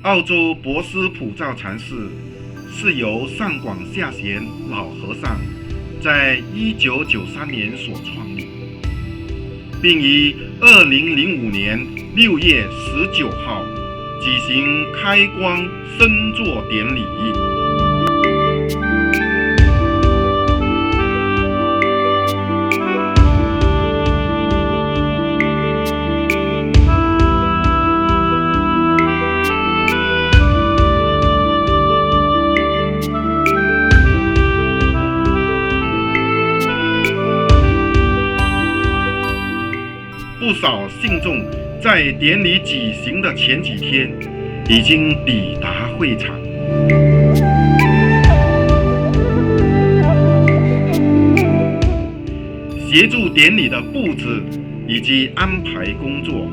澳洲柏斯普照禅寺是由上广下贤老和尚在1993年所创立，并于2005年6月19号举行开光升座典礼。不少信众在典礼举行的前几天已经抵达会场，协助典礼的布置以及安排工作。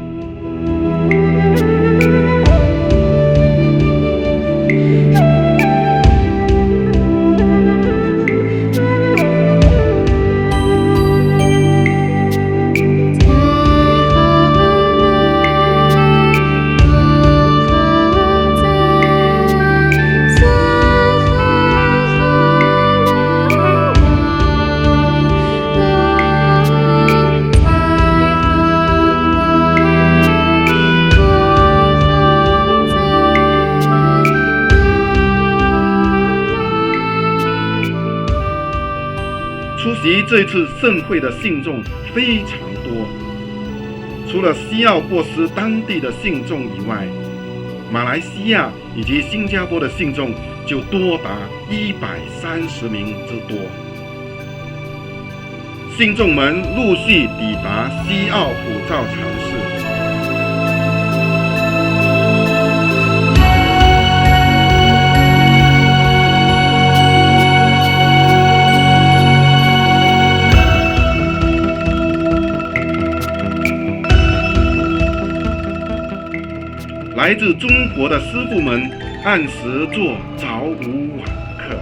出席这次盛会的信众非常多，除了西澳波斯当地的信众以外，马来西亚以及新加坡的信众就多达130名之多。信众们陆续抵达西澳普照禅寺。来自中国的师父们按时做早午晚课。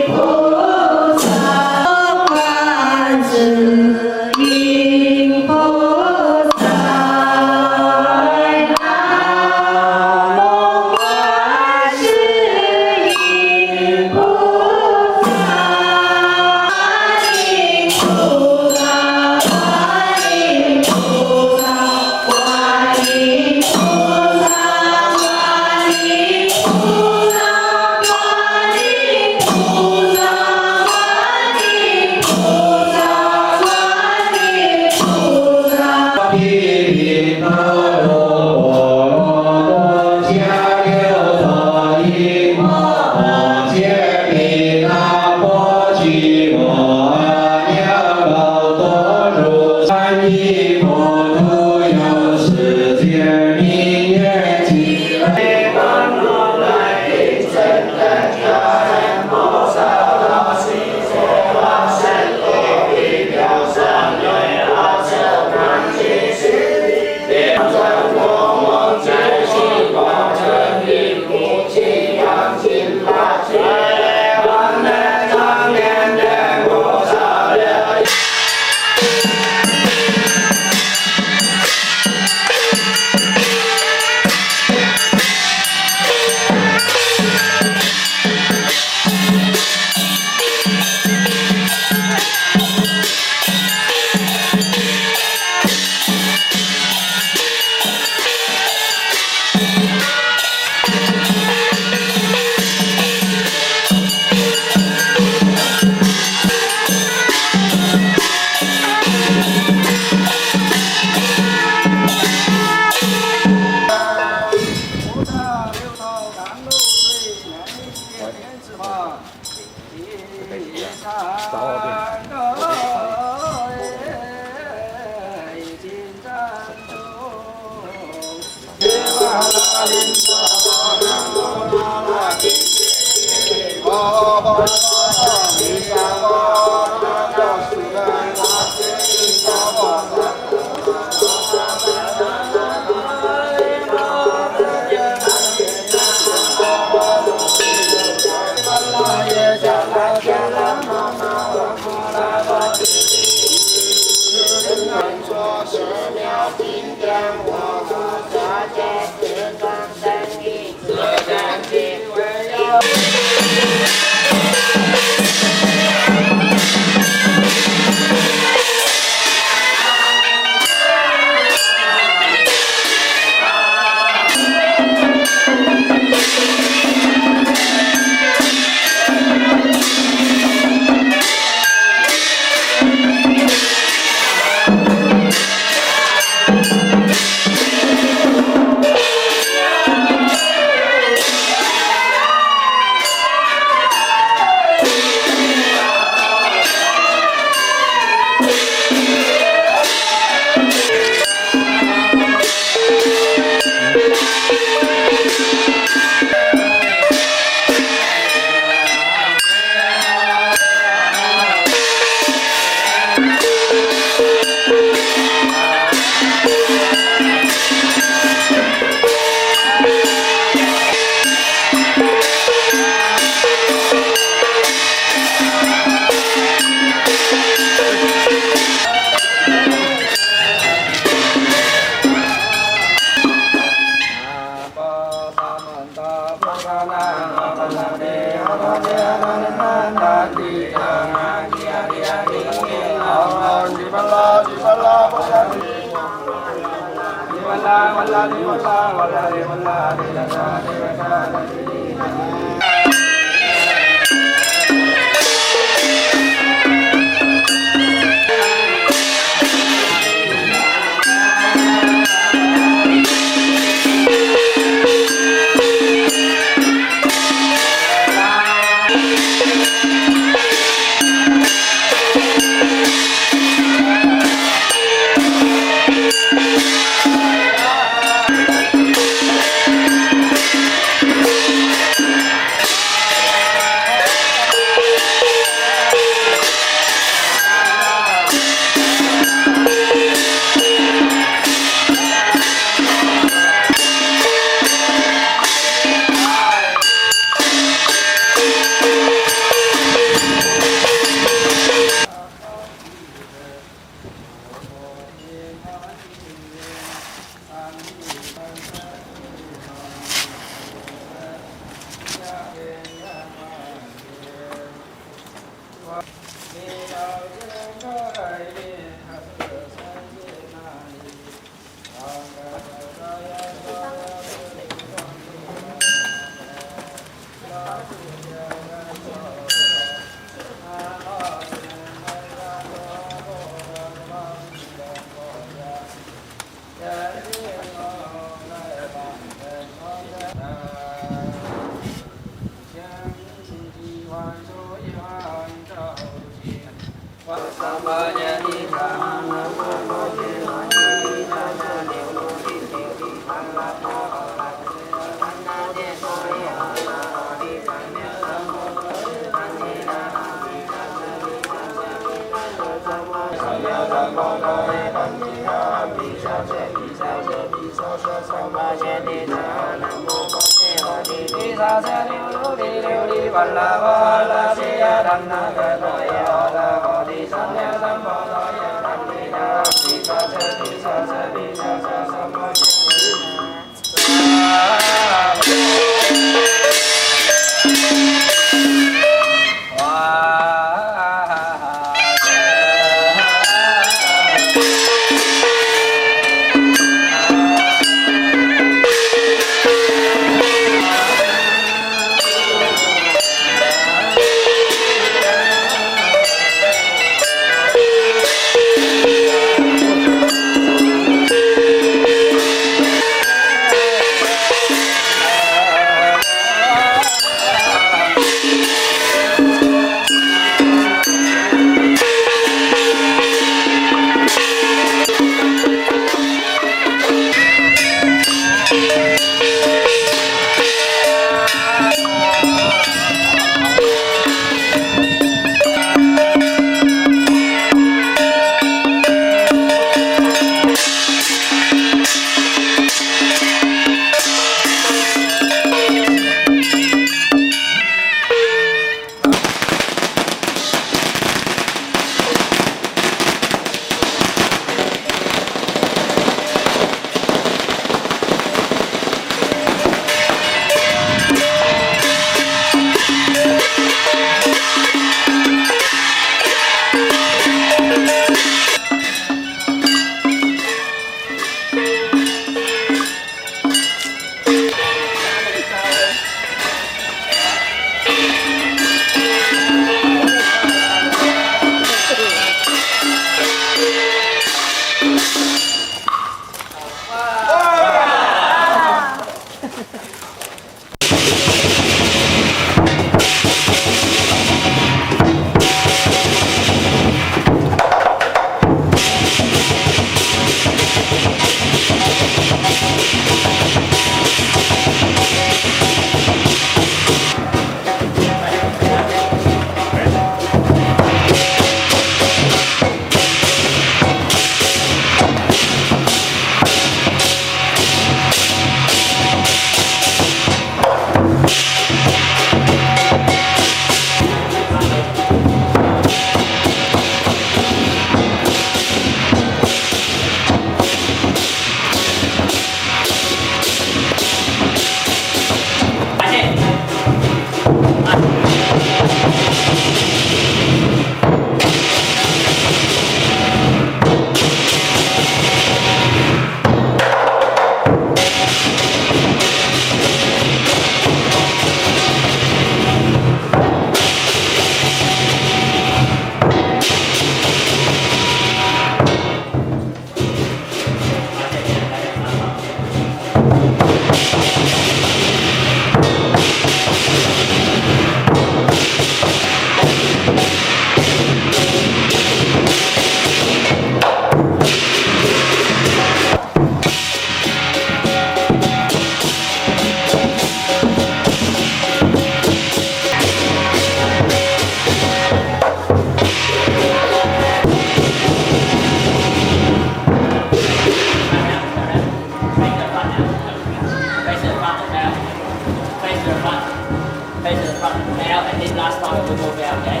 last time we go there, okay?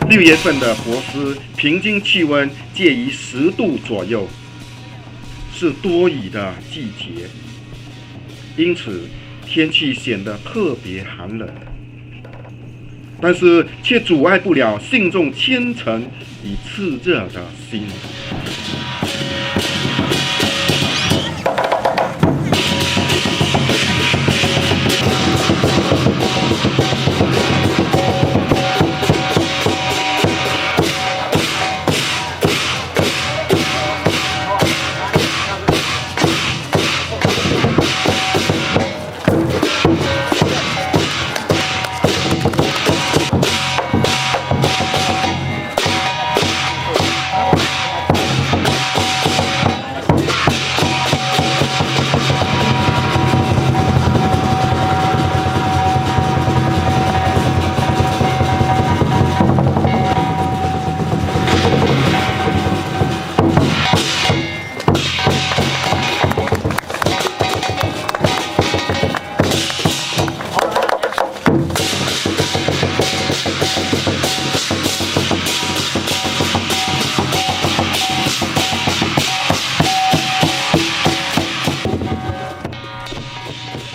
6月份的博斯平均气温介于10度左右，是多雨的季节，因此天气显得特别寒冷，但是却阻碍不了信众虔诚与炽热的心。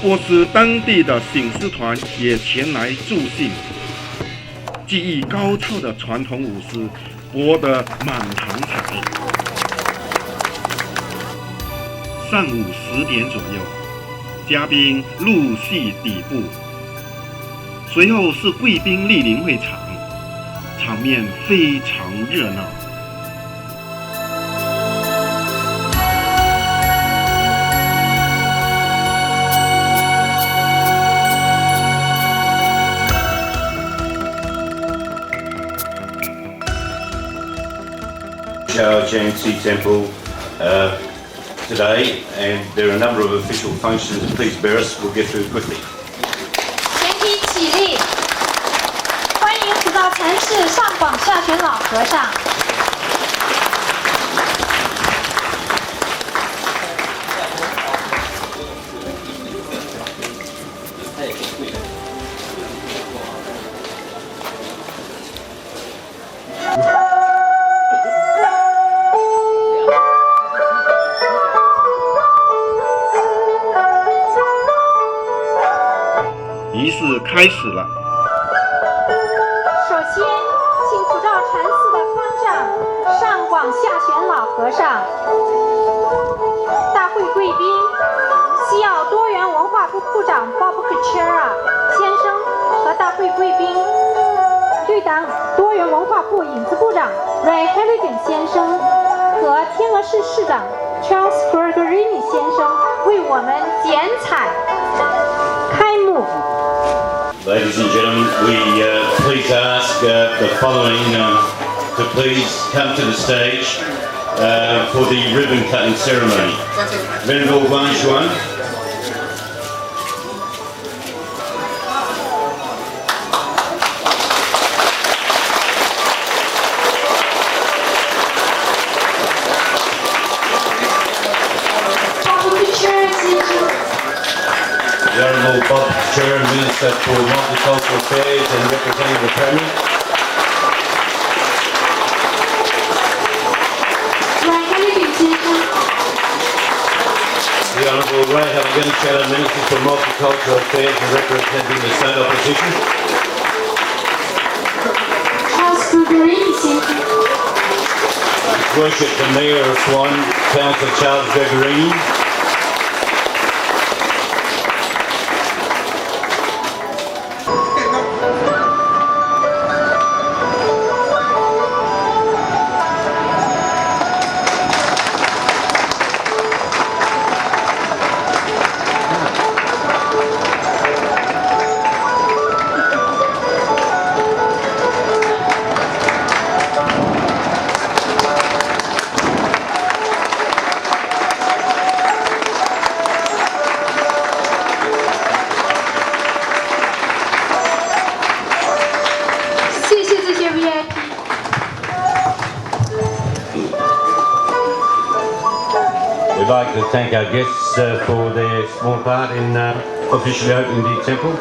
波斯当地的醒狮团也前来助兴，技艺高超的传统舞狮博得满堂彩。上午10点左右，嘉宾陆续抵步，随后是贵宾莅临会场，场面非常热闹。JNC Temple today, and there are a number of official functions. Please bear us, we'll get through quickly. 全体起立，欢迎普照禅寺上广下玄老和尚。仪式开始了。首先，请普照禅寺的方丈上广下玄老和尚、大会贵宾西澳多元文化部部长 Bob Kuchera 先生和大会贵宾绿党多元文化部影子部长 Ray Halligan 先生和天鹅市市长 Charles Gregorini 先生为我们剪彩开幕。Ladies and gentlemen, we please ask the following to please come to the stage for the ribbon cutting ceremony. Venerable Wang Xuan. The Honourable Bob Chair, Minister for Multicultural Affairs and representing the Premier. The Honourable Ray Halligan, Chair, Minister for Multicultural Affairs and representing the State Opposition. Charles Gregorini. His Worship the Mayor of Swan, Councillor Charles Gregorini. We'd like to thank our guests for their small part in officially opening the temple.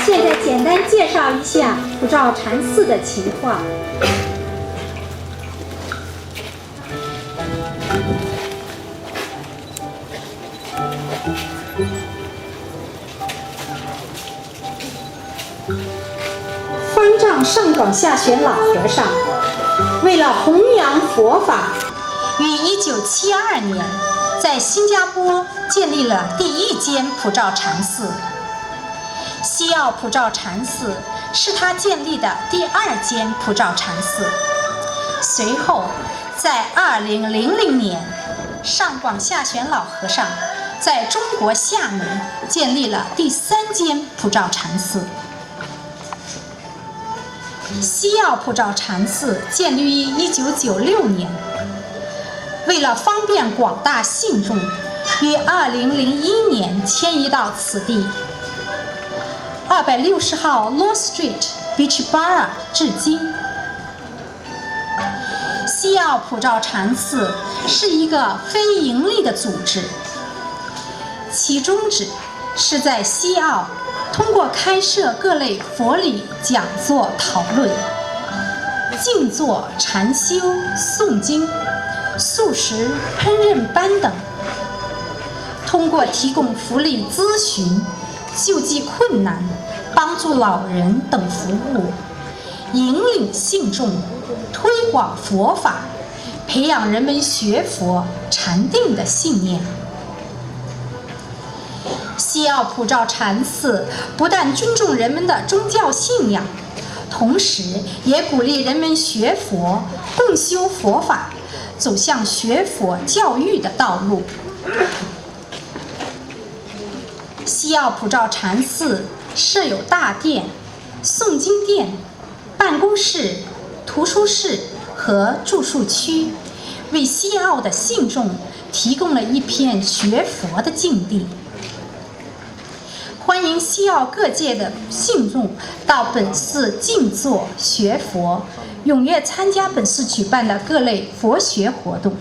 现在简单介绍一下普照禅寺的情况。方丈上广下玄老和尚为了弘扬佛法，于1972年在新加坡建立了第一间普照禅寺。西澳普照禅寺是他建立的第2间普照禅寺。随后，在2000年，上广下玄老和尚在中国厦门建立了第3间普照禅寺。西澳普照禅寺建立于1996年，为了方便广大信众，于2001年迁移到此地。260号 Law Street Beachbara 至今。西澳普照禅寺是一个非盈利的组织，其宗旨是在西澳通过开设各类佛理讲座、讨论、静坐、禅修、诵经、素食、烹饪班等，通过提供福利咨询、救济困难、帮助老人等服务，引领信众，推广佛法，培养人们学佛禅定的信念。西澳普照禅寺不但尊重人们的宗教信仰，同时也鼓励人们学佛，共修佛法，走向学佛教育的道路。西澳普照禅寺设有大殿、诵经殿、办公室、图书室和住宿区，为西澳的信众提供了一片学佛的境地。欢迎西澳各界的信众到本寺静坐学佛，踊跃参加本寺举办的各类佛学活动。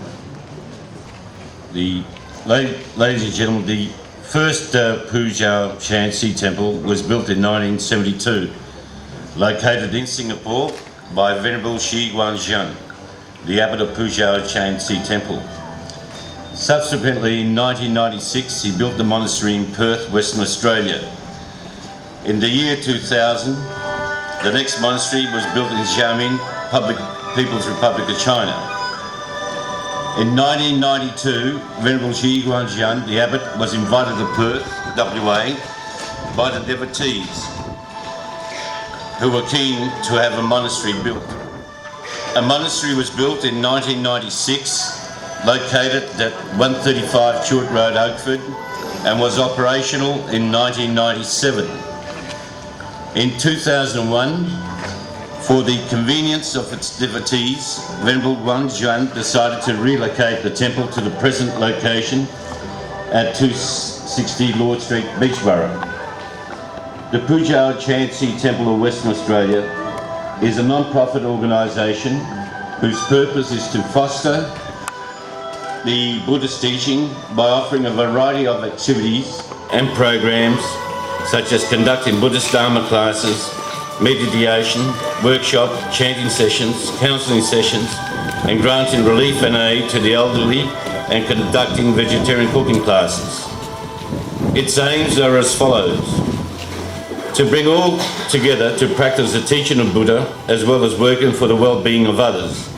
Ladies and gentlemen, the first Puja Chansi temple was built in 1972, located in Singapore by Venerable Shi Guangzheng, the abbot of Puja Chansi Temple. Subsequently, in 1996, he built the monastery in Perth, Western Australia. In the year 2000, the next monastery was built in Xiamen, People's Republic of China. In 1992, Venerable Shi Guangzheng, the abbot, was invited to Perth, WA, by the devotees who were keen to have a monastery built. A monastery was built in 1996, located at 135 Chort Road, Oakford, and was operational in 1997. In 2001, for the convenience of its devotees, Venerable Guangzheng decided to relocate the temple to the present location at 260 Lord Street, Beachboro. The Puja Chansi Temple of Western Australia is a non-profit organisation whose purpose is to foster the Buddhist teaching by offering a variety of activities and programs such as conducting Buddhist Dharma classes, meditation, workshop, chanting sessions, counselling sessions, and granting relief and aid to the elderly and conducting vegetarian cooking classes. Its aims are as follows: to bring all together to practice the teaching of Buddha as well as working for the well-being of others,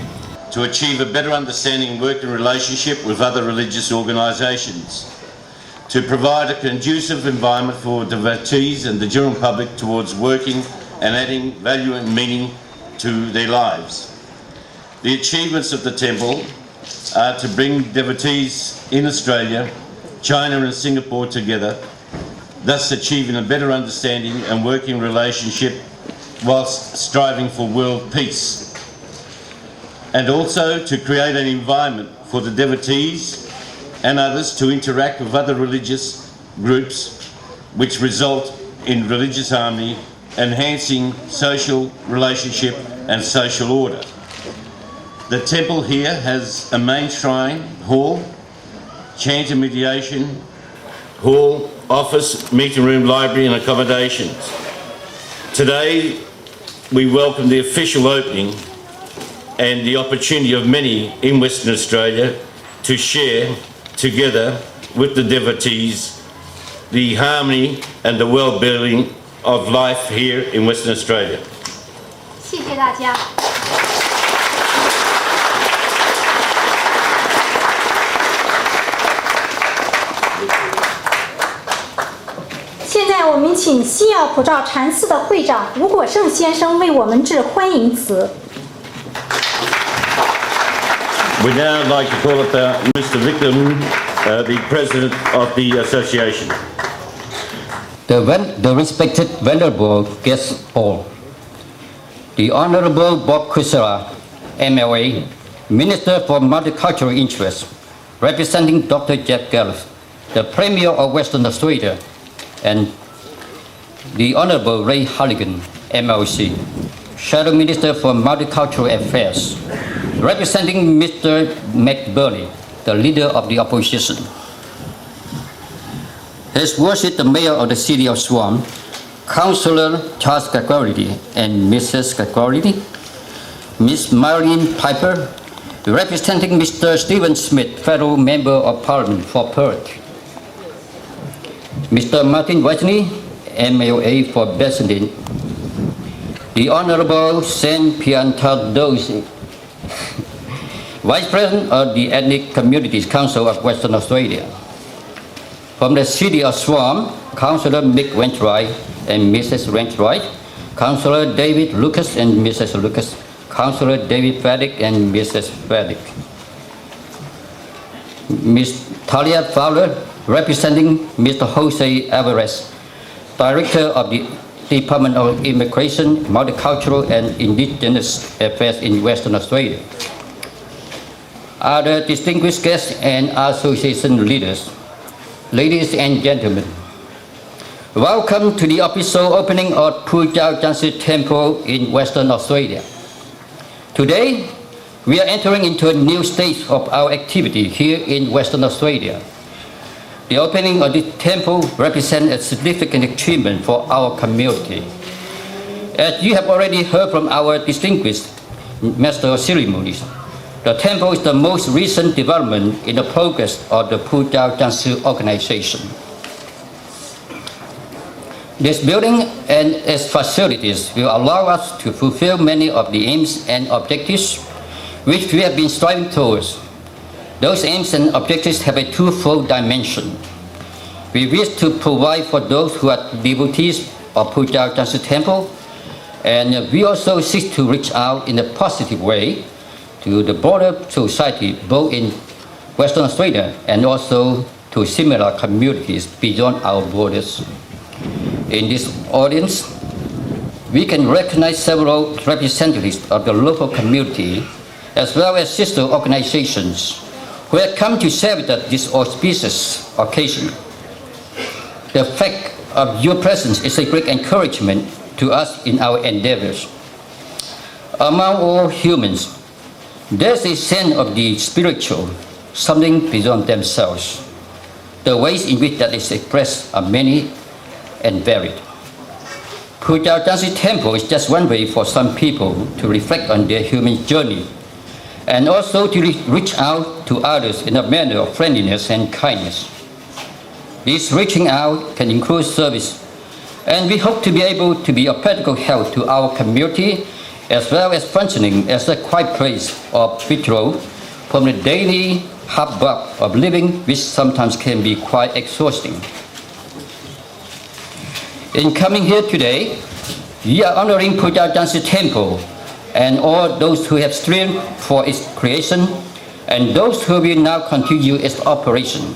to achieve a better understanding and working relationship with other religious organisations, to provide a conducive environment for devotees and the general public towards working and adding value and meaning to their lives. The achievements of the temple are to bring devotees in Australia, China and Singapore together, thus achieving a better understanding and working relationship whilst striving for world peace. and also to create an environment for the devotees and others to interact with other religious groups, which result in religious harmony, enhancing social relationship and social order. The temple here has a main shrine hall, chant and mediation hall, office, meeting room, library and accommodations. Today we welcome the official opening and the opportunity of many in Western Australia to share together with the devotees the harmony and the well-being of life here in Western Australia. 谢谢大家。现在我们请西澳普照禅寺的会长吴果胜先生为我们致欢迎词。We now like to call upon Mr. Vikram, the President of the Association. The respected venerable guests all, the Honourable Bob Kusera, MLA, Minister for Multicultural Interests, representing Dr. Jeff Gallus, the Premier of Western Australia, and the Honourable Ray Halligan, MLC, Shadow Minister for Multicultural Affairs, representing Mr. Matt Burley, the Leader of the Opposition. His Worship the Mayor of the City of Swan, Councillor Charles Gagority and Mrs. Gagority, Miss Marilyn Piper, representing Mr. Stephen Smith, Federal Member of Parliament for Perth, Mr. Martin Whiteley, MLA for Bassendean, the Honourable Saint Piantadosi, Vice President of the Ethnic Communities Council of Western Australia. From the City of Swan, Councillor Mick Wentwright and Mrs. Wentwright, Councillor David Lucas and Mrs. Lucas, Councillor David Faddick and Mrs. Faddick. Ms. Talia Fowler, representing Mr. Jose Alvarez, Director of the Department of Immigration, Multicultural and Indigenous Affairs in Western Australia. Other distinguished guests and association leaders, ladies and gentlemen, welcome to the official opening of Pujao Jansi Temple in Western Australia. Today, we are entering into a new stage of our activity here in Western Australia. The opening of the temple represents a significant achievement for our community. As you have already heard from our distinguished Master of Ceremonies, the temple is the most recent development in the progress of the Pujao Jansi organization. This building and its facilities will allow us to fulfill many of the aims and objectives which we have been striving towards. Those aims and objectives have a twofold dimension. We wish to provide for those who are devotees of Pujao Jansi Temple, and we also seek to reach out in a positive way to the broader society, both in Western Australia and also to similar communities beyond our borders. In this audience, we can recognize several representatives of the local community, as well as sister organizations, who have come to share with us this auspicious occasion. The fact of your presence is a great encouragement to us in our endeavors. Among all humans, there's a sense of the spiritual, something beyond themselves. The ways in which that is expressed are many and varied. Pujao Jansi Temple is just one way for some people to reflect on their human journey and also to reach out to others in a manner of friendliness and kindness. This reaching out can include service, and we hope to be able to be of practical help to our community, as well as functioning as a quiet place of withdrawal from the daily hubbub of living, which sometimes can be quite exhausting. In coming here today, we are honoring Pujao Jansi Temple and all those who have striven for its creation and those who will now continue its operation.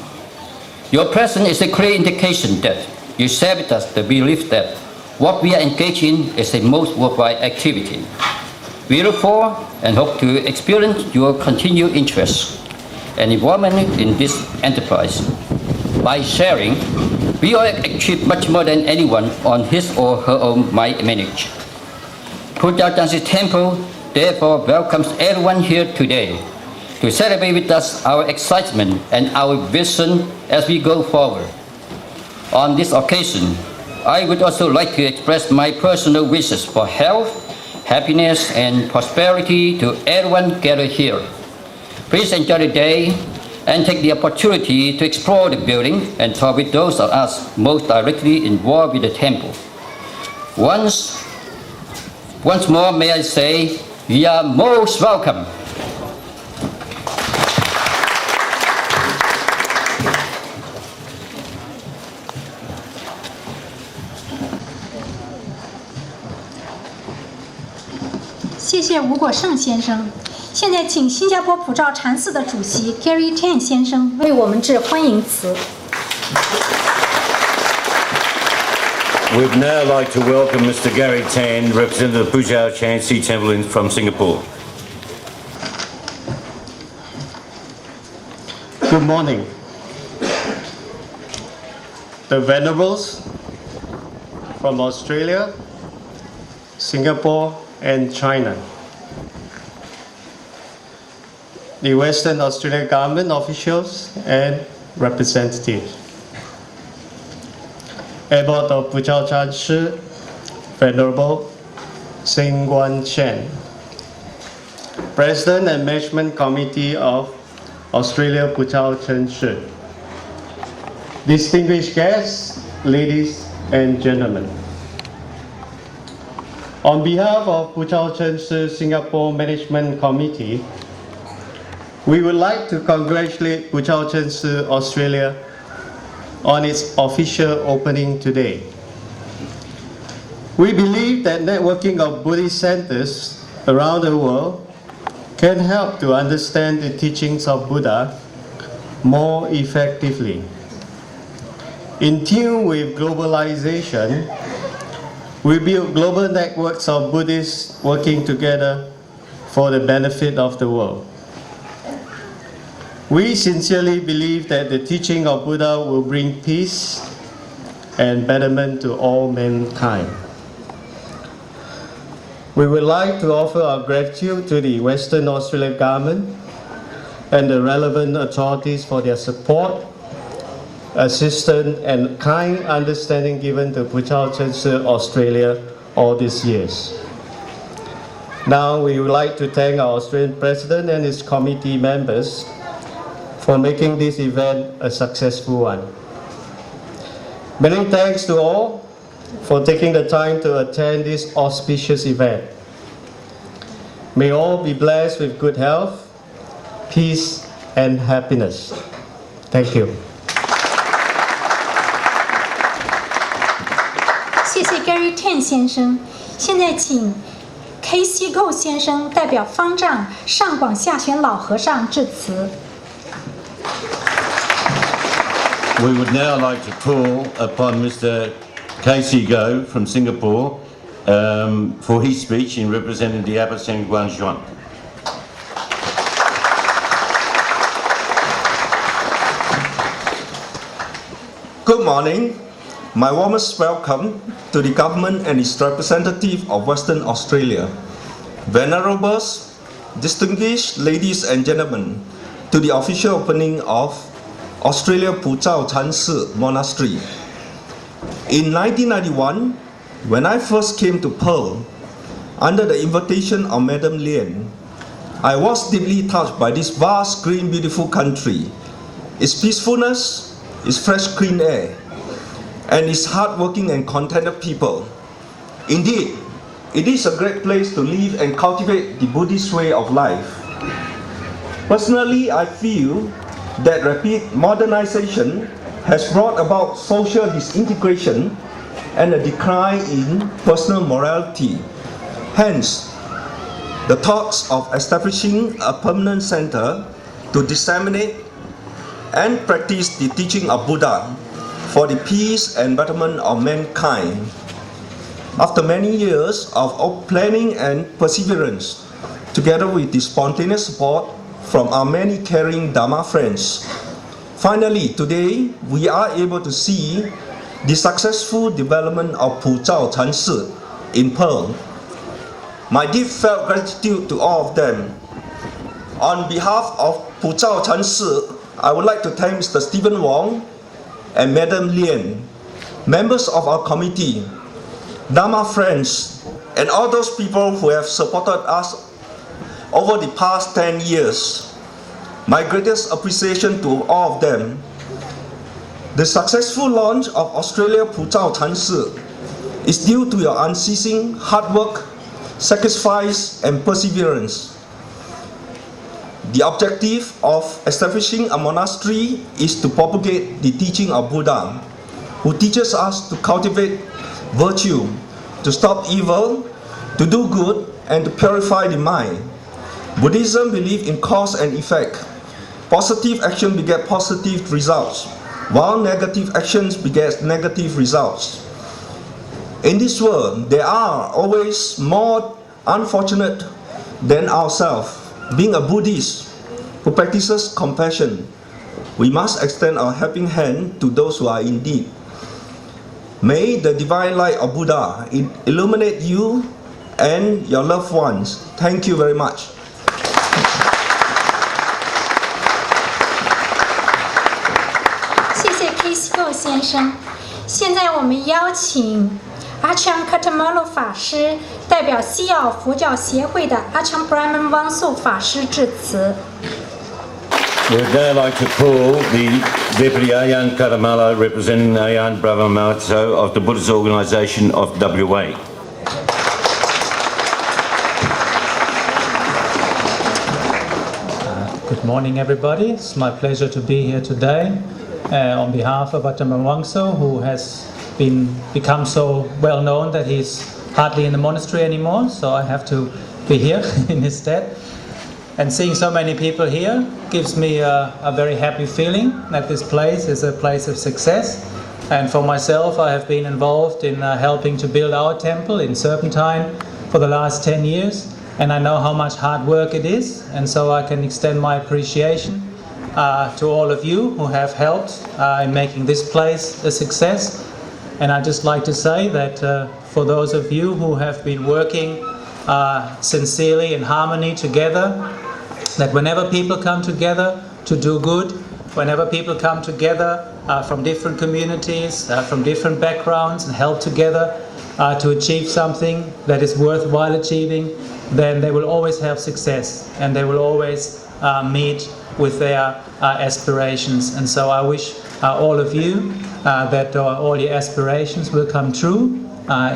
Your presence is a clear indication that you share with us the belief that what we are engaged in is a most worthwhile activity. We look for and hope to experience your continued interest and involvement in this enterprise. By sharing, we all achieve much more than anyone on his or her own might manage. Puja Chansi Temple therefore welcomes everyone here today to celebrate with us our excitement and our vision as we go forward. On this occasion, I would also like to express my personal wishes for health, happiness, and prosperity to everyone gathered here. Please enjoy the day and take the opportunity to explore the building and talk with those of us most directly involved with the temple. Once more, may I say, you are most welcome.谢谢吴国胜先生。现在请新加坡普照禅寺的主席 Gary Tan 先生为我们致欢迎词。We'd now like to welcome Mr. Gary Tan, representative of the Puja Chansi Temple from Singapore. Good morning. The Venerables from Australia, Singapore, and China. The Western Australian government officials and representatives. Abbot of Puchao Chansi, Venerable Sing Guan Chen. President and Management Committee of Australia Puchao Chansi. Distinguished guests, ladies and gentlemen. On behalf of Puchao Chansi Singapore Management Committee, we would like to congratulate Puchao Chansi Australia on its official opening today. We believe that networking of Buddhist centers around the world can help to understand the teachings of Buddha more effectively. In tune with globalization, we build global networks of Buddhists working together for the benefit of the world. We sincerely believe that the teaching of Buddha will bring peace and betterment to all mankind. We would like to offer our gratitude to the Western Australian government and the relevant authorities for their support, assistance, and kind understanding given to Puchao Chansi Australia all these years. Now we would like to thank our Australian President and his committee members for making this event a successful one. Many thanks to all for taking the time to attend this auspicious event. May all be blessed with good health, peace, and happiness. Thank you. 谢谢 Gary Tan 先生。现在请 K.C. Go 先生代表方丈上广下玄老和尚致辞。We would now like to call upon Mr. K.C. Go from Singapore for his speech in representing the Abbot Seng Guan Xuan. Good morning. My warmest welcome to the government and its representative of Western Australia. Venerables, distinguished ladies and gentlemen, to the official opening of Australia Puchao Chansi Monastery. In 1991, when I first came to Pearl, under the invitation of Madam Lien, I was deeply touched by this vast, green, beautiful country, its peacefulness, its fresh, clean air, and its hardworking and contented people. Indeed, it is a great place to live and cultivate the Buddhist way of life. Personally, I feel that rapid modernization has brought about social disintegration and a decline in personal morality. Hence, the thoughts of establishing a permanent center to disseminate and practice the teaching of Buddha for the peace and betterment of mankind. After many years of planning and perseverance, together with the spontaneous support from our many caring Dharma friends, finally today we are able to see the successful development of Puzhao Chansi in Pearl. My deep felt gratitude to all of them. On behalf of Puzhao Chansi, I would like to thank Mr. Stephen Wong and Madam Lien, members of our committee, Dharma friends, and all those people who have supported us over the past 10 years. My greatest appreciation to all of them. The successful launch of Australia Puzhao Chansi is due to your unceasing hard work, sacrifice, and perseverance. The objective of establishing a monastery is to propagate the teaching of Buddha, who teaches us to cultivate virtue, to stop evil, to do good, and to purify the mind. Buddhism believes in cause and effect. Positive action begets positive results, while negative actions beget negative results. In this world, there are always more unfortunate than ourselves. Being a Buddhist who practices compassion, we must extend our helping hand to those who are in need. May the divine light of Buddha illuminate you and your loved ones. Thank you very much. 谢谢 Kisco 先生。现在我们邀请阿昌卡特马鲁法师代表西澳佛教协会的阿昌 Brahman Wangsu 法师致辞。We would now like to call the Deputy Ayan Katamala representing Ayan Brahma Mahotsav of the Buddhist Organisation of WA. Good morning, everybody. It's my pleasure to be here today on behalf of Ajahn Wangso, who has become so well known that he's hardly in the monastery anymore, so I have to be here in his stead. And seeing so many people here gives me a very happy feeling that this place is a place of success. And for myself, I have been involved in helping to build our temple in Serpentine for the last 10 years. And I know how much hard work it is, and so I can extend my appreciation to all of you who have helped in making this place a success. And I'd just like to say that for those of you who have been working sincerely in harmony together, that whenever people come together to do good, whenever people come together from different communities, from different backgrounds, and help together to achieve something that is worthwhile achieving, then they will always have success, and they will always meet with their aspirations. And so I wish all of you that all your aspirations will come true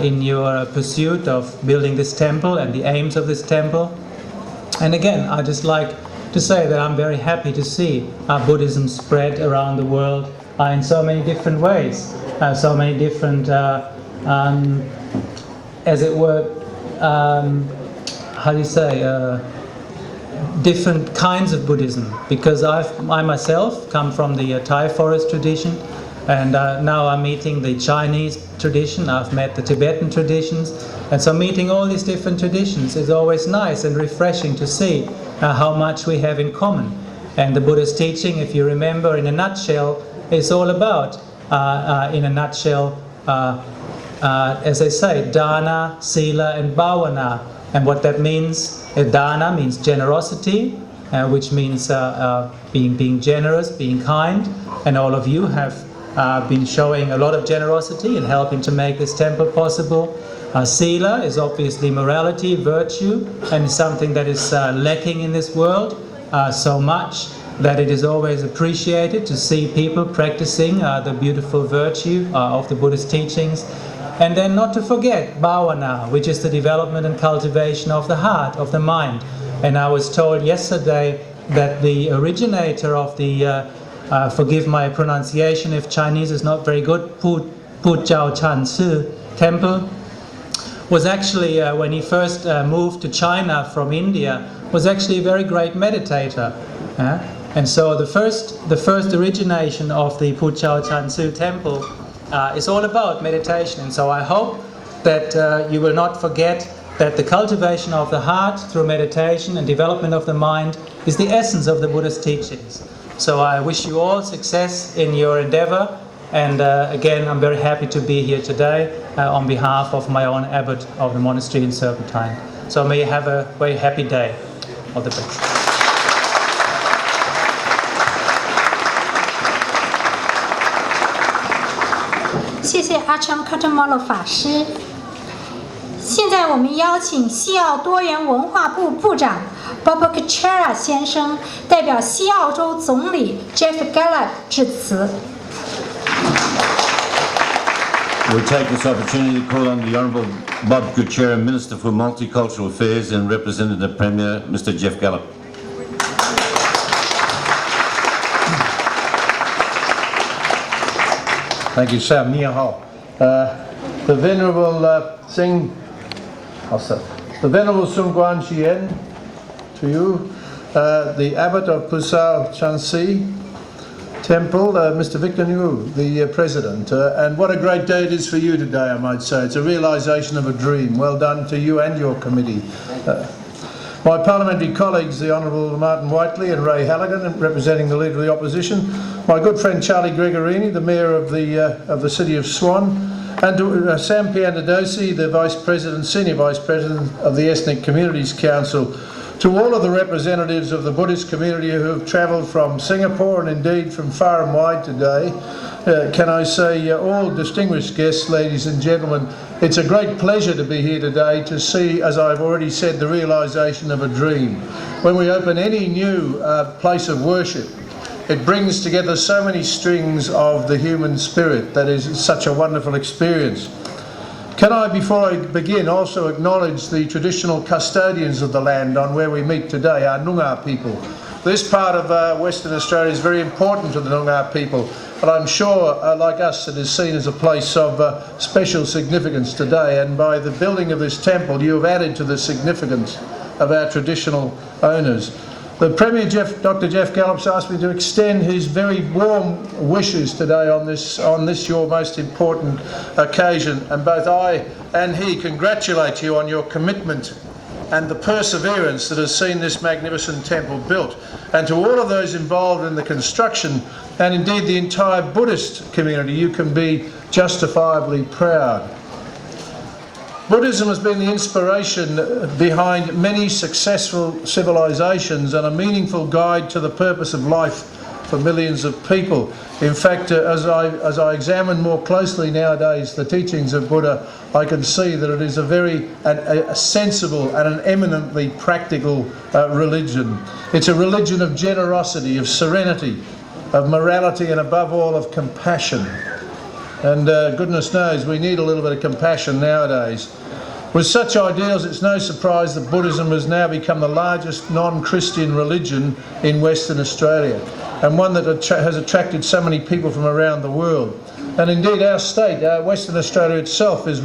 in your pursuit of building this temple and the aims of this temple. And again, I'd just like to say that I'm very happy to see Buddhism spread around the world in so many different ways, so many different, as it were, different kinds of Buddhism, because I myself come from the Thai forest tradition, and now I'm meeting the Chinese tradition. I've met the Tibetan traditions, and so meeting all these different traditions is always nice and refreshing to see how much we have in common. And the Buddha's teaching, if you remember, in a nutshell, is all about, in a nutshell, as they say, dana, sila, and bhavana. And what that means, dana means generosity, which means being generous, being kind, and all of you have been showing a lot of generosity in helping to make this temple possible. Sila is obviously morality, virtue, and something that is lacking in this world so much that it is always appreciated to see people practicing the beautiful virtue of the Buddhist teachings. And then not to forget bhavana, which is the development and cultivation of the heart, of the mind. And I was told yesterday that the originator of the, forgive my pronunciation if Chinese is not very good, Puzhao Chansi temple, was actually, when he first moved to China from India, was actually a very great meditator. And so the first origination of the Puzhao Chansi temple is all about meditation. And so I hope that you will not forget that the cultivation of the heart through meditation and development of the mind is the essence of the Buddha's teachings. So I wish you all success in your endeavor, and again I'm very happy to be here today on behalf of my own abbot of the monastery in Serpentine. So may you have a very happy day. All the best. 谢谢阿昌卡特莫罗法师。现在我们邀请西澳多元文化部部长 Bob Kachara 先生代表西澳洲总理 Jeff Gallop 致辞。We take this opportunity to call on the Honourable Bob Kuchera, Minister for Multicultural Affairs and Representative Premier, Mr. Jeff Gallop. Thank you, Sam. Nia Hao. The Venerable the Venerable Sun Guan Chien, to you, the Abbot of Pusao Chansi Temple, Mr. Victor Ngu, the President. And what a great day it is for you today, I might say. It's a realisation of a dream. Well done to you and your committee. My parliamentary colleagues, the Honourable Martin Whiteley and Ray Halligan, representing the Leader of the Opposition, my good friend Charlie Gregorini, the Mayor of the City of Swan, and to Sam Piandadosi, the Vice President, Senior Vice President of the Ethnic Communities Council, to all of the representatives of the Buddhist community who have travelled from Singapore and indeed from far and wide today, can I say, all distinguished guests, ladies and gentlemen, it's a great pleasure to be here today to see, as I've already said, the realisation of a dream. When we open any new place of worship, it brings together so many strings of the human spirit. That is such a wonderful experience. Can I, before I begin, also acknowledge the traditional custodians of the land on where we meet today, our Noongar people. This part of Western Australia is very important to the Noongar people, but I'm sure, like us, it is seen as a place of special significance today, and by the building of this temple you have added to the significance of our traditional owners. The Premier, Dr. Jeff Gallop's asked me to extend his very warm wishes today on this your most important occasion, and both I and he congratulate you on your commitment and the perseverance that has seen this magnificent temple built. And to all of those involved in the construction, and indeed the entire Buddhist community, you can be justifiably proud. Buddhism has been the inspiration behind many successful civilizations and a meaningful guide to the purpose of life for millions of people. In fact, as I examine more closely nowadays the teachings of Buddha, I can see that it is a very sensible and an eminently practical religion. It's a religion of generosity, of serenity, of morality, and above all of compassion. And goodness knows we need a little bit of compassion nowadays. With such ideals, it's no surprise that Buddhism has now become the largest non-Christian religion in Western Australia, and one that has attracted so many people from around the world. And indeed our state, Western Australia itself, is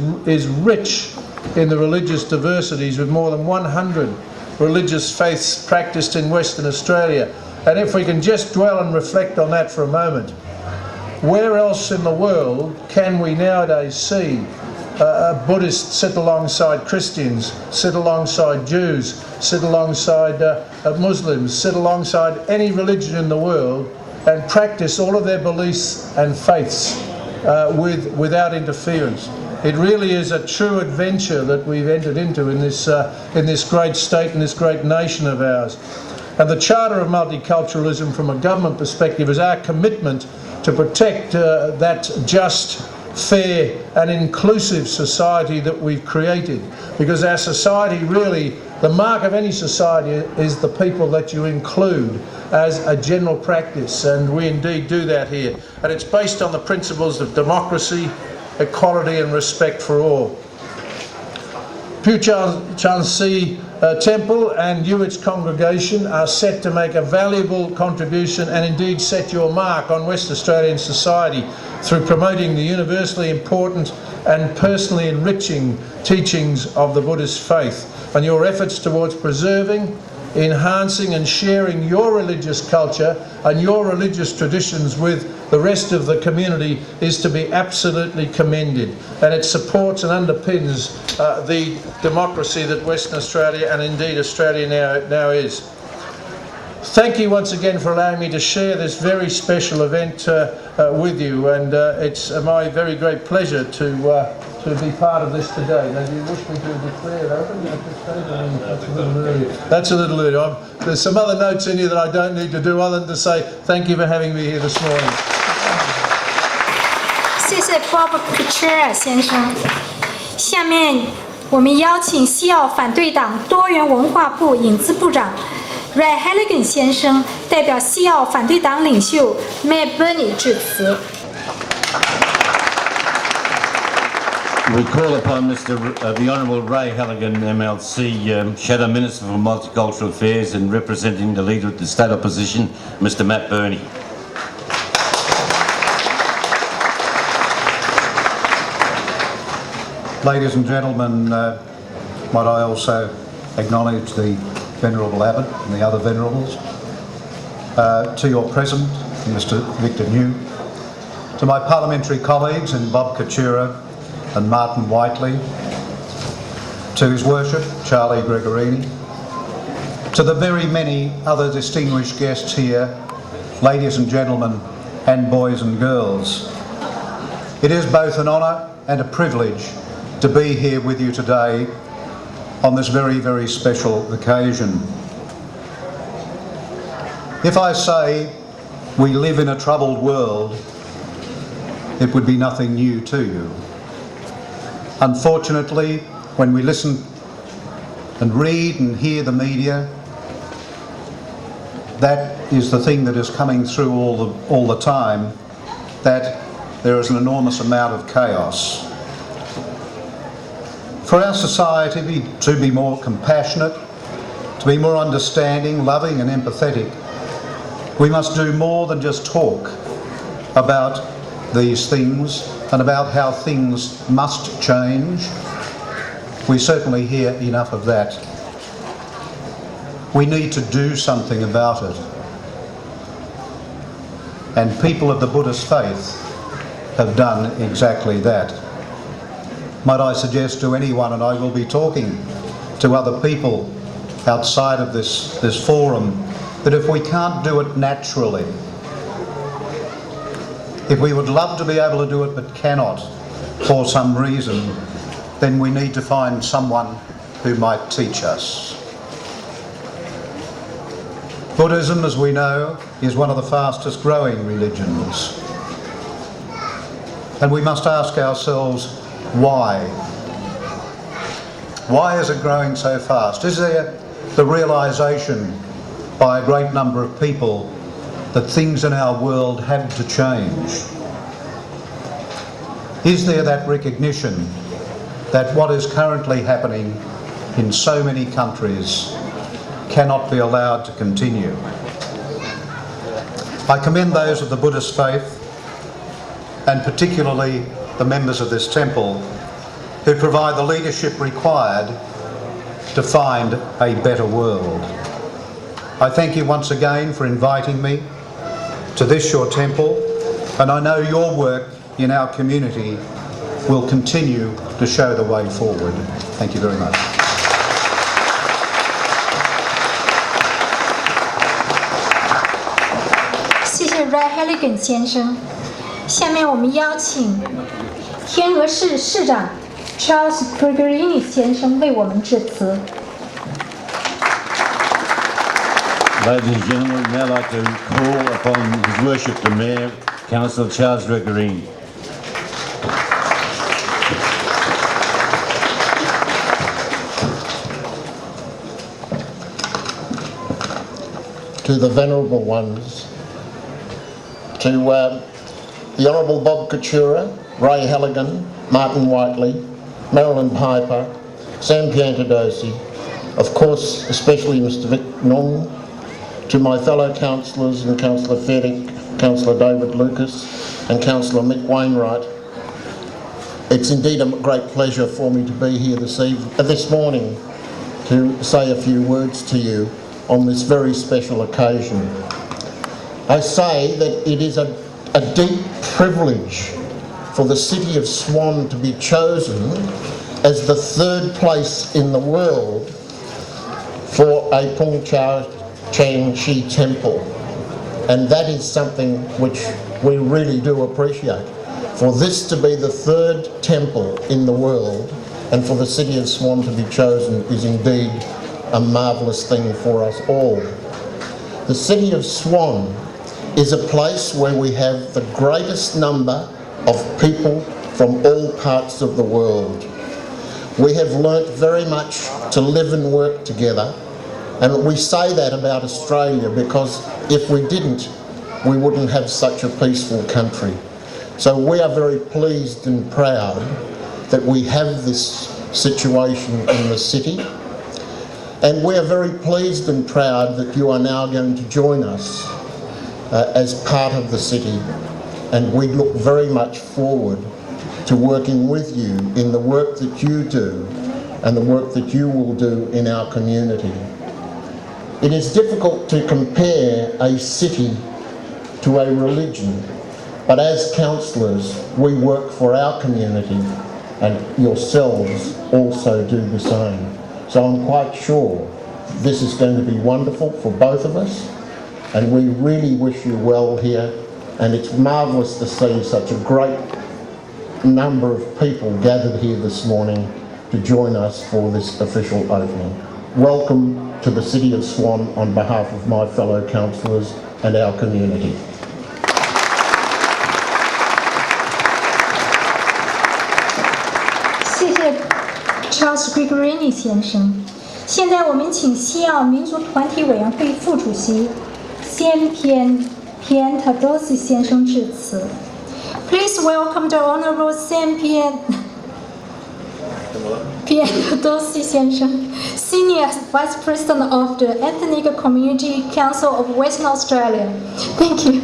rich in the religious diversities, with more than 100 religious faiths practiced in Western Australia. And if we can just dwell and reflect on that for a moment, where else in the world can we nowadays see Buddhists sit alongside Christians, sit alongside Jews, sit alongside Muslims, sit alongside any religion in the world and practice all of their beliefs and faiths without interference? It really is a true adventure that we've entered into in this great state and this great nation of ours. And the Charter of Multiculturalism, from a government perspective, is our commitment to protect that just, fair and inclusive society that we've created. Because our society really, the mark of any society is the people that you include as a general practice, and we indeed do that here. And it's based on the principles of democracy, equality and respect for all. Puchal Chansi Temple and you, its congregation, are set to make a valuable contribution and indeed set your mark on West Australian society through promoting the universally important and personally enriching teachings of the Buddhist faith. And your efforts towards preserving enhancing and sharing your religious culture and your religious traditions with the rest of the community is to be absolutely commended, and it supports and underpins the democracy that Western Australia and indeed Australia now is. Thank you once again for allowing me to share this very special event with you, and it's my very great pleasure to be part of this today. Now, do you wish me to declare it open at this stage? I mean, that's a little early. That's a little early. There's some other notes in here that I don't need to do other than to say thank you for having me here this morning. 谢谢 Bob Kuchera 先生。下面我们邀请西澳反对党多元文化部引资部长 Ray Halligan 先生代表西澳反对党领袖 Matt Burney 致辞。We call upon the Honourable Ray Halligan, MLC, Shadow Minister for Multicultural Affairs and representing the Leader of the State Opposition, Mr Matt Burney. Ladies and gentlemen, might I also acknowledge the Venerable Abbot and the other Venerables, to your President, Mr Victor New, to my parliamentary colleagues in Bob Kuchera and Martin Whiteley, to His Worship, Charlie Gregorini, to the very many other distinguished guests here, ladies and gentlemen, and boys and girls. It is both an honour and a privilege to be here with you today on this very, very special occasion. If I say we live in a troubled world, it would be nothing new to you. Unfortunately, when we listen and read and hear the media, that is the thing that is coming through all the time, that there is an enormous amount of chaos. For our society to be more compassionate, to be more understanding, loving and empathetic, we must do more than just talk about these things and about how things must change. We certainly hear enough of that. We need to do something about it. And people of the Buddhist faith have done exactly that. Might I suggest to anyone, and I will be talking to other people outside of this forum, that if we can't do it naturally, if we would love to be able to do it but cannot for some reason, then we need to find someone who might teach us. Buddhism, as we know, is one of the fastest growing religions. And we must ask ourselves, why? Why is it growing so fast? Is there the realisation by a great number of people that things in our world have to change? Is there that recognition that what is currently happening in so many countries cannot be allowed to continue? I commend those of the Buddhist faith, and particularly the members of this temple, who provide the leadership required to find a better world. I thank you once again for inviting me to this your temple, and I know your work in our community will continue to show the way forward. Thank you very much. Thank you, Ray Halligan 先生。下面我们邀请天鹅市市长 Charles Gregorini 先生为我们致辞。Ladies and gentlemen, we'd now like to call upon His Worship the Mayor, Councillor Charles Gregorini. To the venerable ones, to the Honourable Bob Kuchera, Ray Halligan, Martin Whiteley, Marilyn Piper, Sam Piantadosi, of course especially Mr Vic Nong, to my fellow councillors and Councillor Feddick, Councillor David Lucas and Councillor Mick Wainwright. It's indeed a great pleasure for me to be here this morning to say a few words to you on this very special occasion. I say that it is a deep privilege for the city of Swan to be chosen as the third place in the world for a Pung Chau Chang Shi temple. And that is something which we really do appreciate. For this to be the third temple in the world and for the city of Swan to be chosen is indeed a marvellous thing for us all. The city of Swan is a place where we have the greatest number of people from all parts of the world. We have learnt very much to live and work together, and we say that about Australia because if we didn't, we wouldn't have such a peaceful country. So we are very pleased and proud that we have this situation in the city, and we are very pleased and proud that you are now going to join us as part of the city, and we look very much forward to working with you in the work that you do and the work that you will do in our community. It is difficult to compare a city to a religion, but as councillors we work for our community and yourselves also do the same. So I'm quite sure this is going to be wonderful for both of us, and we really wish you well here, and it's marvellous to see such a great number of people gathered here this morning to join us for this official opening. Welcome to the City of Swan on behalf of my fellow councillors and our community. 谢谢 Charles Gregorini 先生。现在我们请西澳民族团体委员会副主席先偏 Tadosi 先生致辞。Please welcome the Honourable Sam Tadosi 先生, Senior Vice President of the Ethnic Community Council of Western Australia. Thank you.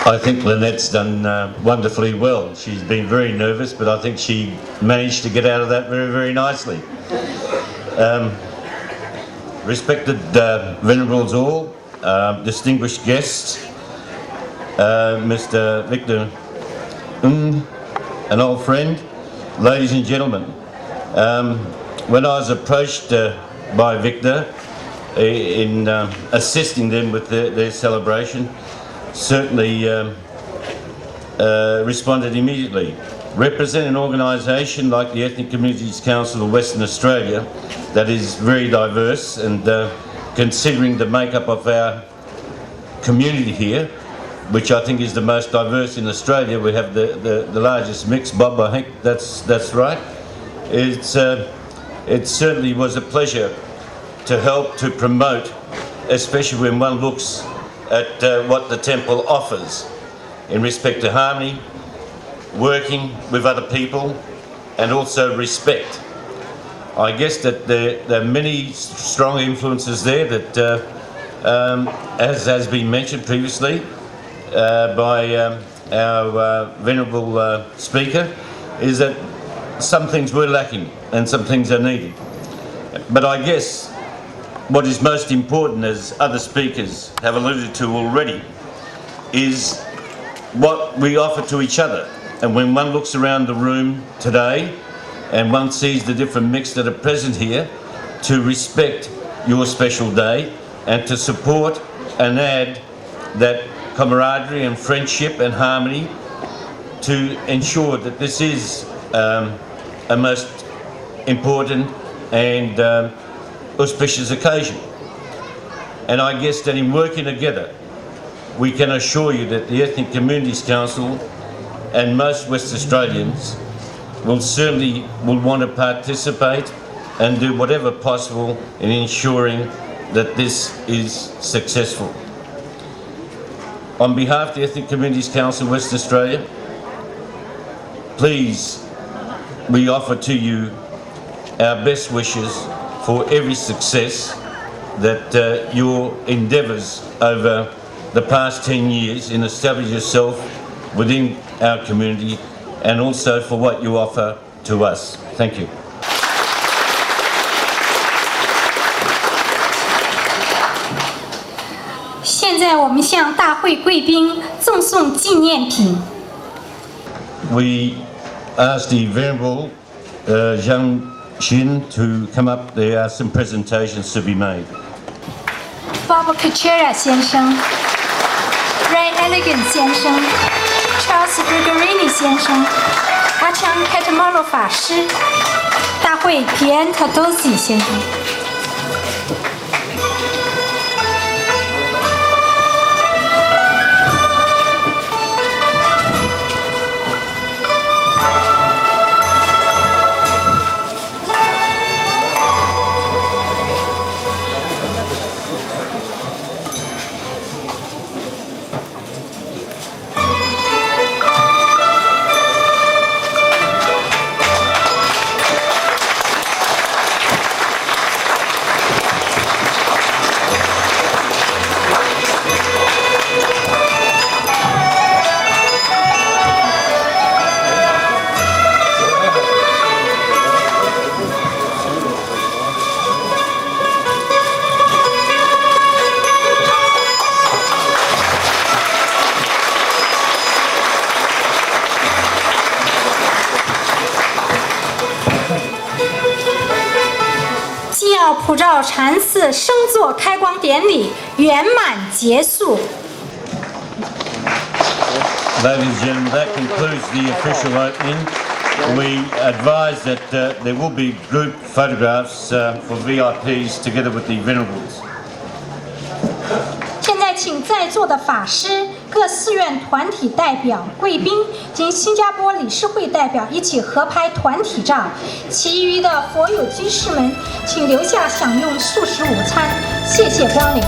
I think Lynette's done wonderfully well. She's been very nervous, but I think she managed to get out of that very, very nicely. Respected venerables all, distinguished guests, Mr. Victor, an old friend, ladies and gentlemen. When I was approached by Victor in assisting them with their celebration, certainly responded immediately. Represent an organisation like the Ethnic Communities Council of Western Australia that is very diverse, and considering the makeup of our community here, which I think is the most diverse in Australia, we have the largest mix. Bob, I think that's right. It certainly was a pleasure to help to promote, especially when one looks at what the temple offers in respect to harmony, working with other people, and also respect. I guess that there are many strong influences there that, as has been mentioned previously by our venerable speaker, is that some things were lacking and some things are needed. But I guess what is most important, as other speakers have alluded to already, is what we offer to each other. And when one looks around the room today and one sees the different mix that are present here, to respect your special day and to support and add that camaraderie and friendship and harmony to ensure that this is a most important and auspicious occasion. And I guess that in working together, we can assure you that the Ethnic Communities Council and most West Australians will certainly want to participate and do whatever possible in ensuring that this is successful. On behalf of the Ethnic Communities Council of West Australia, please, we offer to you our best wishes for every success that your endeavours over the past 10 years in establishing yourself within our community, and also for what you offer to us. Thank you. 在我们向大会贵宾赠送纪念品。We ask the Venerable Zhang Xin to come up. There are some presentations to be made. Bob Kuchera 先生 ，Ray Elegant 先生 ，Charles Gregorini 先生，阿昌 Katamalo 法师，大会皮安特多西先生。普照禅寺升座开光典礼圆满结束。Ladies and gentlemen, that concludes the official opening. We advise that there will be group photographs for VIPs together with the venerables. 现在请在座的法师、各寺院团体代表、贵宾及新加坡理事会代表一起合拍团体照。其余的佛友居士们，请留下享用素食午餐。谢谢光临。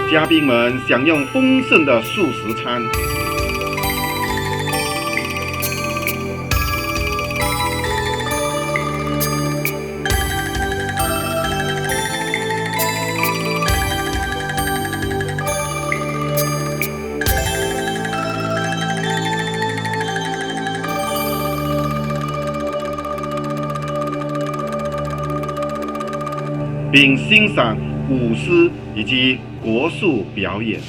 嘉宾们享用丰盛的素食餐。并欣赏舞狮以及国术表演。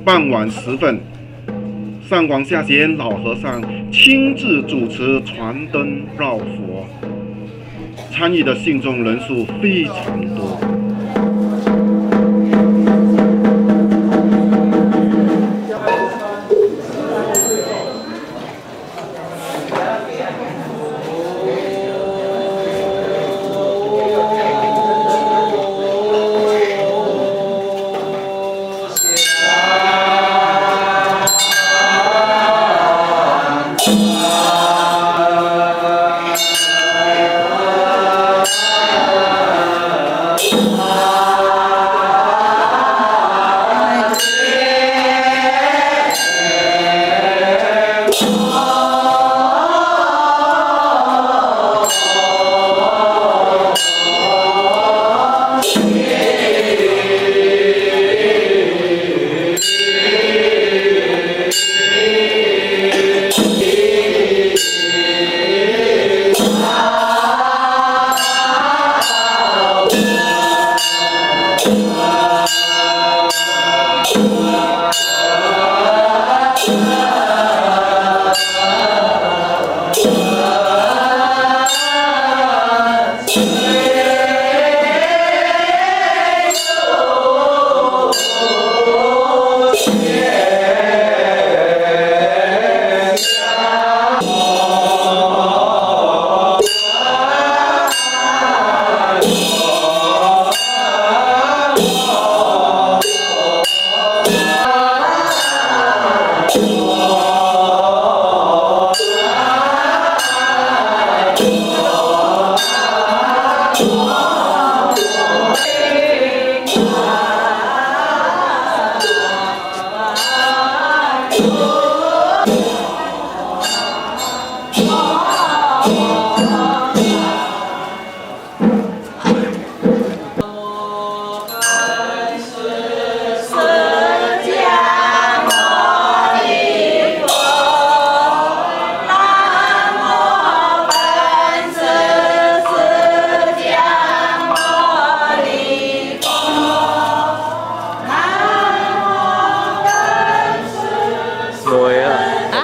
傍晚时分，上广下贤老和尚亲自主持传灯绕佛，参与的信众人数非常多。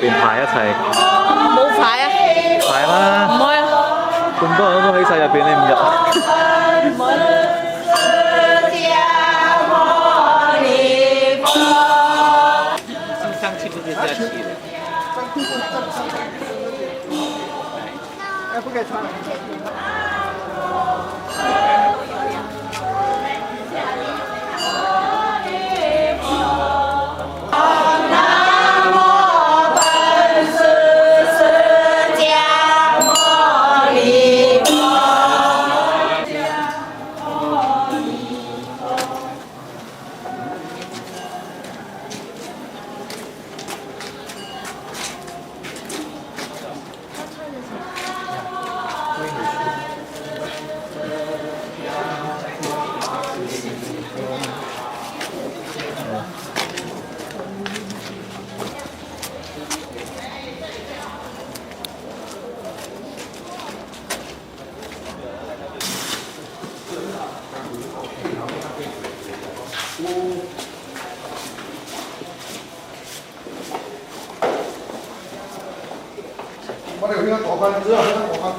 邊排一齊？冇牌啊！排啦！唔開啊！咁多人都喺晒入邊，你唔入？唔開啦！上期不是假期的。哎，不该穿了。我哋應該坐翻，只有應該坐翻。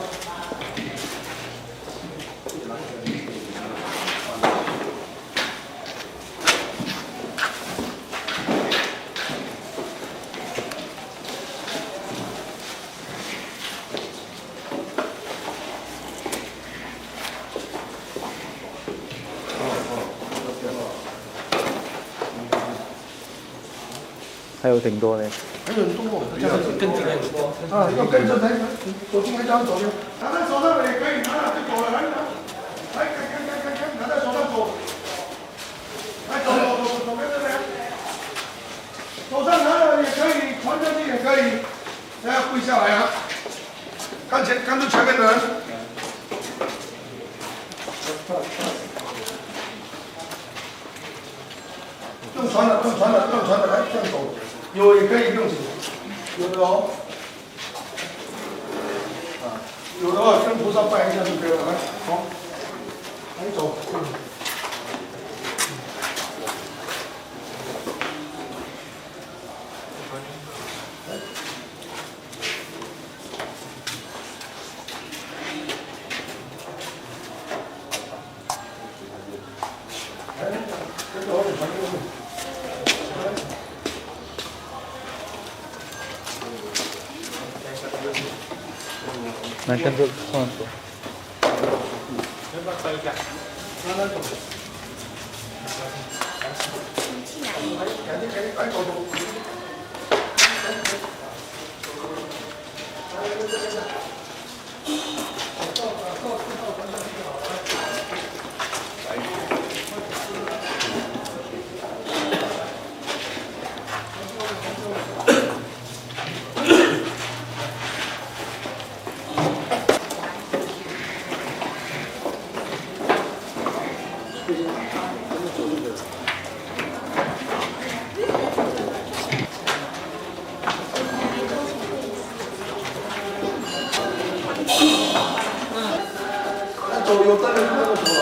还有挺多的。还有很多，跟进来啊，要跟着来，走进来这样走的，拿在手上的也可以，拿了就走了，来，拿在手上走，来走，跟着来，手上拿了也可以，传上去也可以，大家跪下来啊，看住前面的人。用传的，来这样走，有也可以用起，有的哦，有的话跟菩萨拜一下就可以了，来，好，来走，来跟着放手。走有灯的那个走了。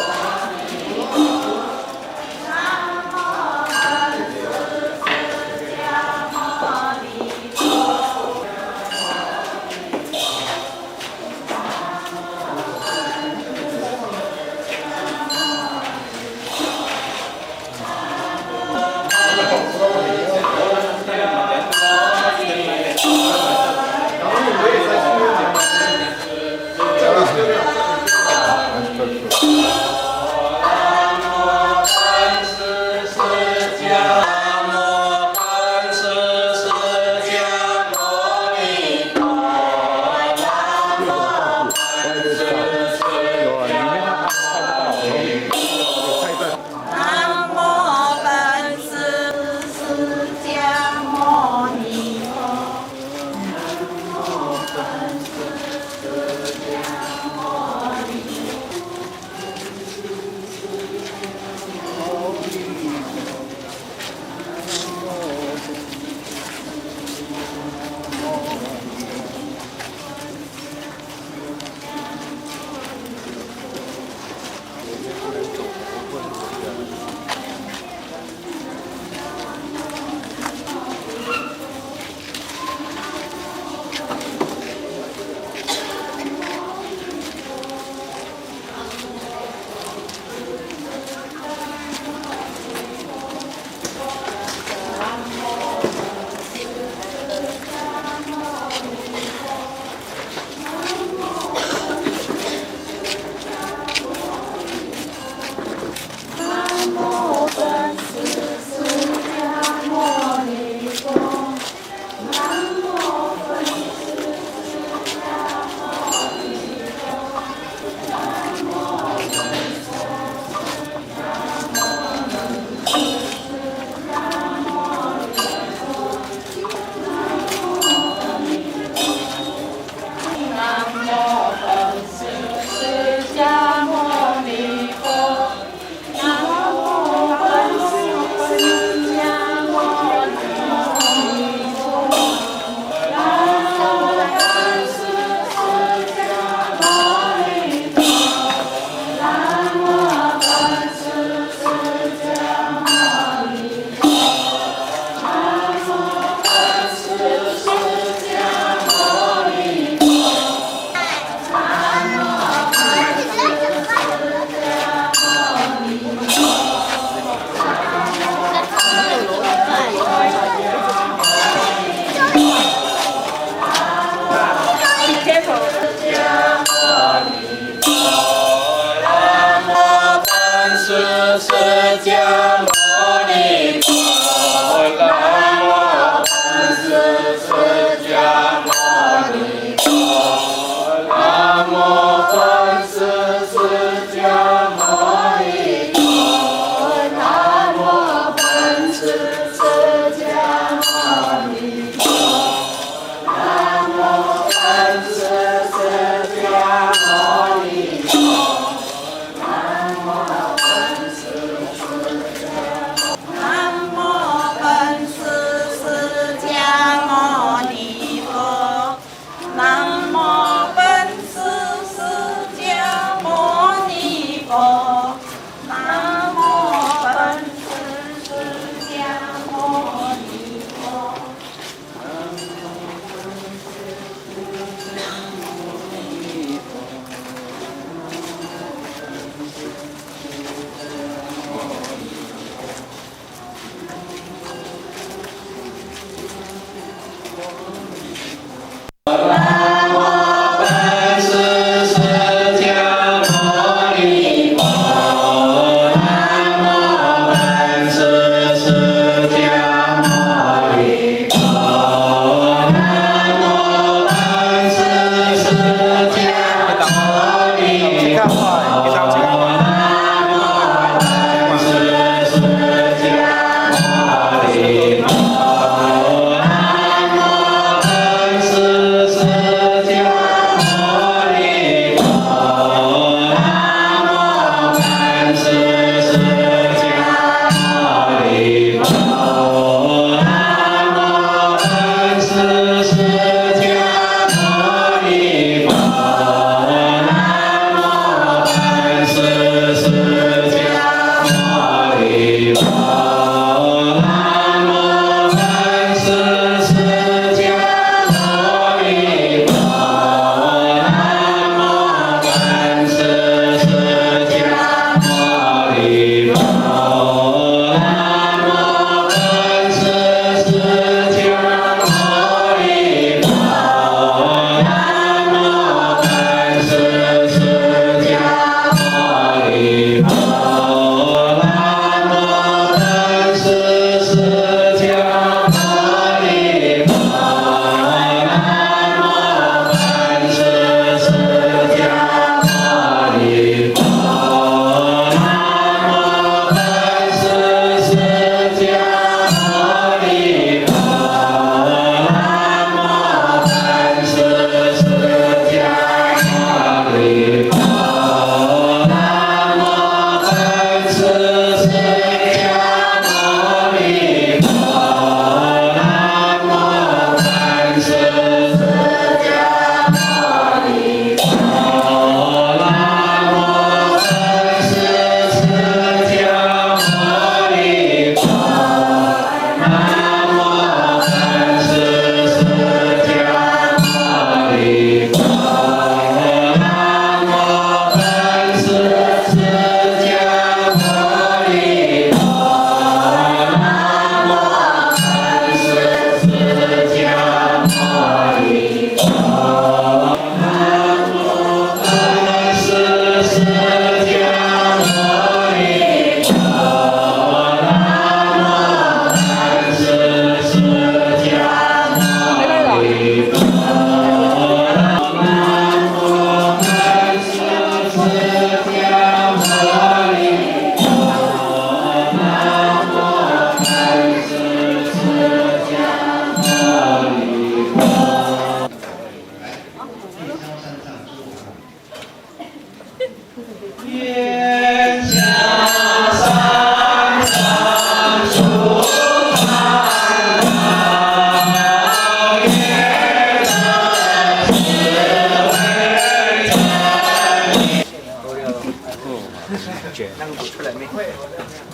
迦牟尼佛，南无本师释迦牟尼佛，南无本师释迦牟尼佛，南无本师释迦牟尼佛，南无本师释迦牟尼佛。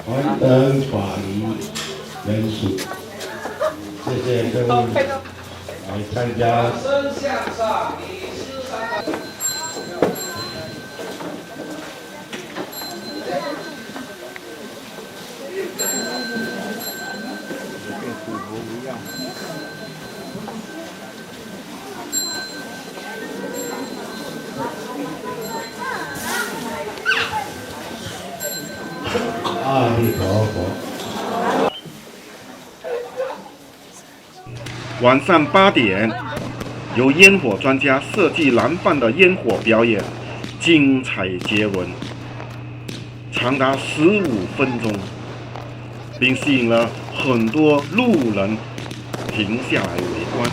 完登法仪人数，谢谢各位来参加。2、阿弥陀佛。晚上8点，由烟火专家设计燃放的烟火表演精彩绝伦，长达15分钟，并吸引了很多路人停下来围观。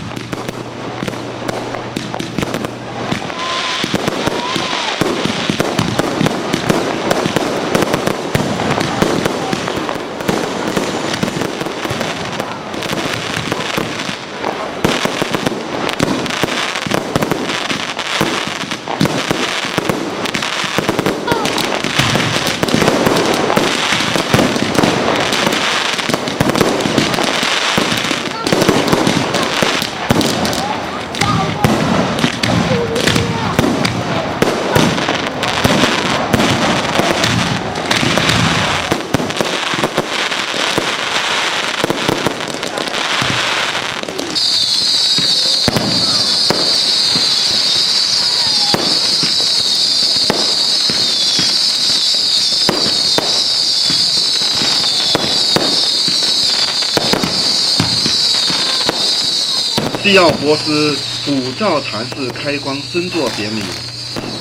西澳柏斯普照禅寺开光升座典礼，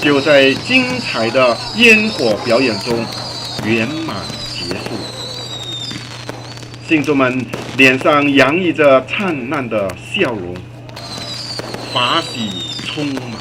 就在精彩的烟火表演中圆满结束。信众们脸上洋溢着灿烂的笑容，法喜充满。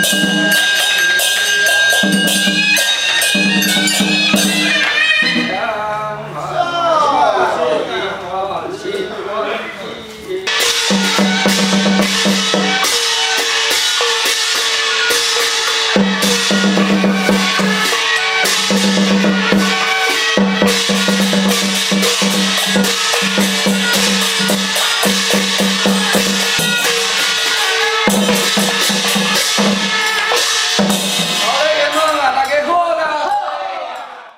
Thank you.